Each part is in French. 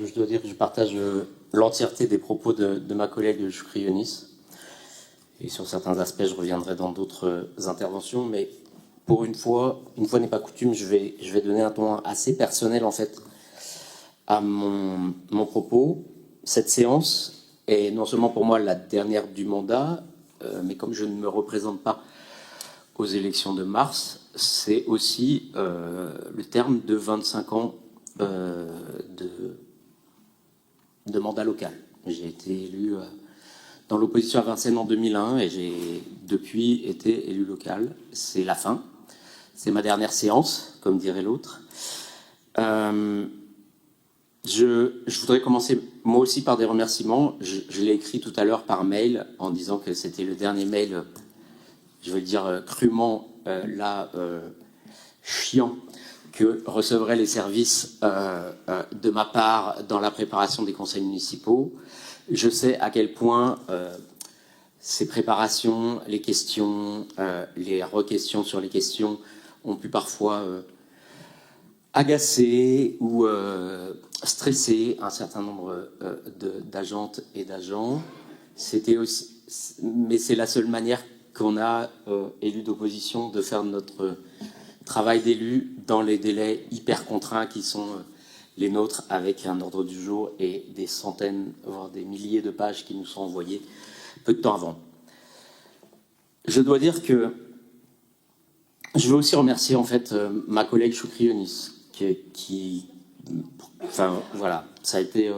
Je dois dire que je partage l'entièreté des propos de ma collègue Choukri Younis. Et sur certains aspects, je reviendrai dans d'autres interventions. Mais pour une fois n'est pas coutume, je vais donner un ton assez personnel en fait à mon propos. Cette séance est non seulement pour moi la dernière du mandat, mais comme je ne me représente pas aux élections de mars, c'est aussi le terme de 25 ans de mandat local. J'ai été élu dans l'opposition à Vincennes en 2001 et j'ai depuis été élu local. C'est la fin. C'est ma dernière séance, comme dirait l'autre. Je voudrais commencer moi aussi par des remerciements. Je l'ai écrit tout à l'heure par mail en disant que c'était le dernier mail, je vais le dire crûment, chiant, que recevraient les services de ma part dans la préparation des conseils municipaux. Je sais à quel point ces préparations, les questions, les re-questions sur les questions ont pu parfois agacer ou stresser un certain nombre d'agentes et d'agents. C'était aussi, mais c'est la seule manière qu'on a, élus d'opposition, de faire notre travail d'élu dans les délais hyper contraints qui sont les nôtres, avec un ordre du jour et des centaines, voire des milliers de pages qui nous sont envoyées peu de temps avant. Je dois dire que je veux aussi remercier en fait ma collègue Choukri Younis, enfin voilà, ça a été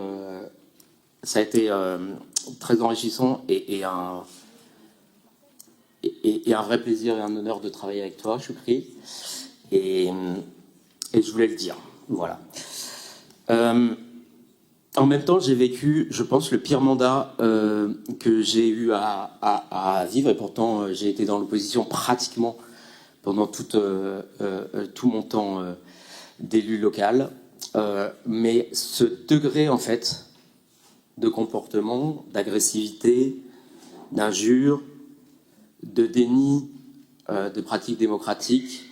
très enrichissant et un vrai plaisir et un honneur de travailler avec toi, Choukri. Et je voulais le dire, voilà. En même temps, j'ai vécu, je pense, le pire mandat que j'ai eu à vivre, et pourtant j'ai été dans l'opposition pratiquement pendant tout mon temps d'élu local. Mais ce degré, en fait, de comportement, d'agressivité, d'injure, de déni de pratiques démocratiques,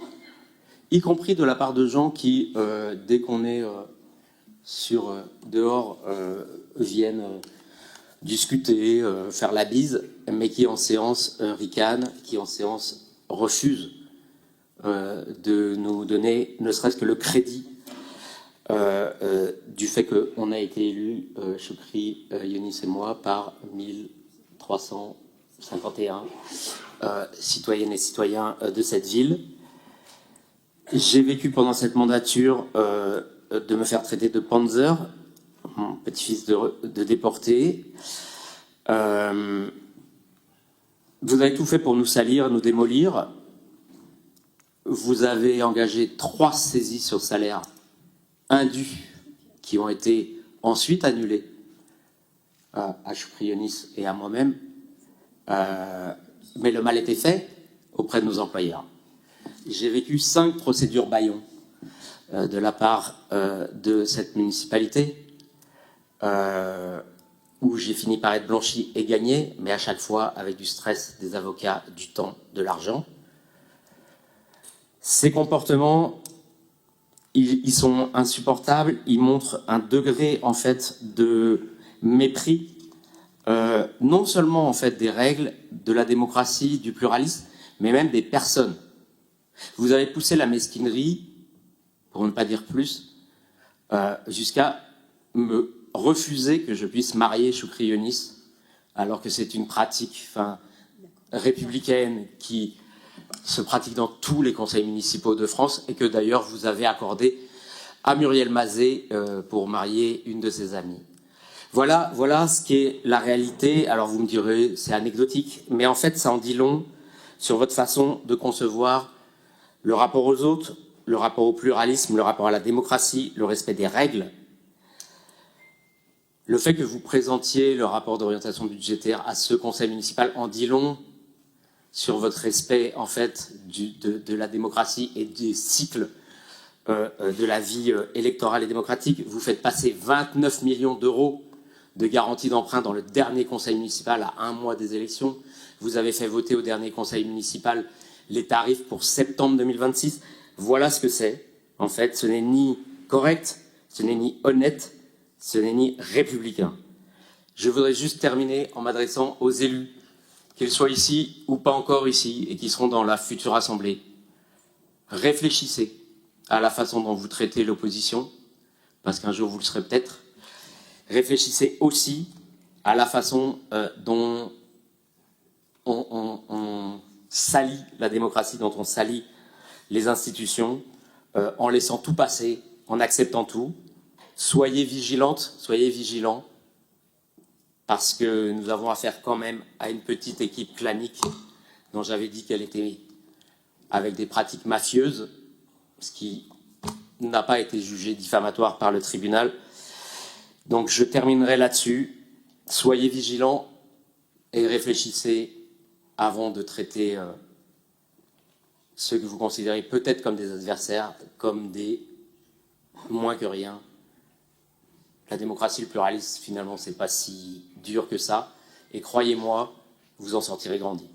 y compris de la part de gens qui, dès qu'on est dehors, viennent discuter, faire la bise, mais qui en séance ricanent, qui en séance refusent de nous donner ne serait-ce que le crédit du fait qu'on a été élu, Choukri Younis et moi, par 1351 citoyennes et citoyens de cette ville. J'ai vécu pendant cette mandature de me faire traiter de Panzer, mon petit-fils de déporté. Vous avez tout fait pour nous salir, nous démolir. Vous avez engagé 3 saisies sur salaire indues qui ont été ensuite annulées à Choukri Younis et à moi-même. Mais le mal était fait auprès de nos employeurs. J'ai vécu 5 procédures bâillons de la part de cette municipalité où j'ai fini par être blanchi et gagné, mais à chaque fois avec du stress, des avocats, du temps, de l'argent. Ces comportements, ils sont insupportables, ils montrent un degré en fait de mépris, non seulement en fait des règles de la démocratie, du pluralisme, mais même des personnes. Vous avez poussé la mesquinerie, pour ne pas dire plus, jusqu'à me refuser que je puisse marier Choukri Younis, alors que c'est une pratique républicaine qui se pratique dans tous les conseils municipaux de France et que d'ailleurs vous avez accordé à Muriel Mazet pour marier une de ses amies. Voilà ce qui est la réalité. Alors vous me direz, c'est anecdotique, mais en fait ça en dit long sur votre façon de concevoir le rapport aux autres, le rapport au pluralisme, le rapport à la démocratie, le respect des règles. Le fait que vous présentiez le rapport d'orientation budgétaire à ce conseil municipal en dit long sur votre respect en fait de la démocratie et des cycles de la vie électorale et démocratique. Vous faites passer 29 millions d'euros de garantie d'emprunt dans le dernier conseil municipal à 1 mois des élections. Vous avez fait voter au dernier conseil municipal les tarifs pour septembre 2026. Voilà ce que c'est. En fait, ce n'est ni correct, ce n'est ni honnête, ce n'est ni républicain. Je voudrais juste terminer en m'adressant aux élus, qu'ils soient ici ou pas encore ici, et qui seront dans la future Assemblée. Réfléchissez à la façon dont vous traitez l'opposition, parce qu'un jour vous le serez peut-être. Réfléchissez aussi à la façon dont on salit la démocratie, dont on salit les institutions, en laissant tout passer, en acceptant tout. Soyez vigilantes, soyez vigilants, parce que nous avons affaire quand même à une petite équipe clanique dont j'avais dit qu'elle était avec des pratiques mafieuses, ce qui n'a pas été jugé diffamatoire par le tribunal. Donc je terminerai là-dessus. Soyez vigilants et réfléchissez avant de traiter ceux que vous considérez peut-être comme des adversaires, comme des moins que rien. La démocratie, le pluralisme, finalement, c'est pas si dur que ça. Et croyez-moi, vous en sortirez grandi.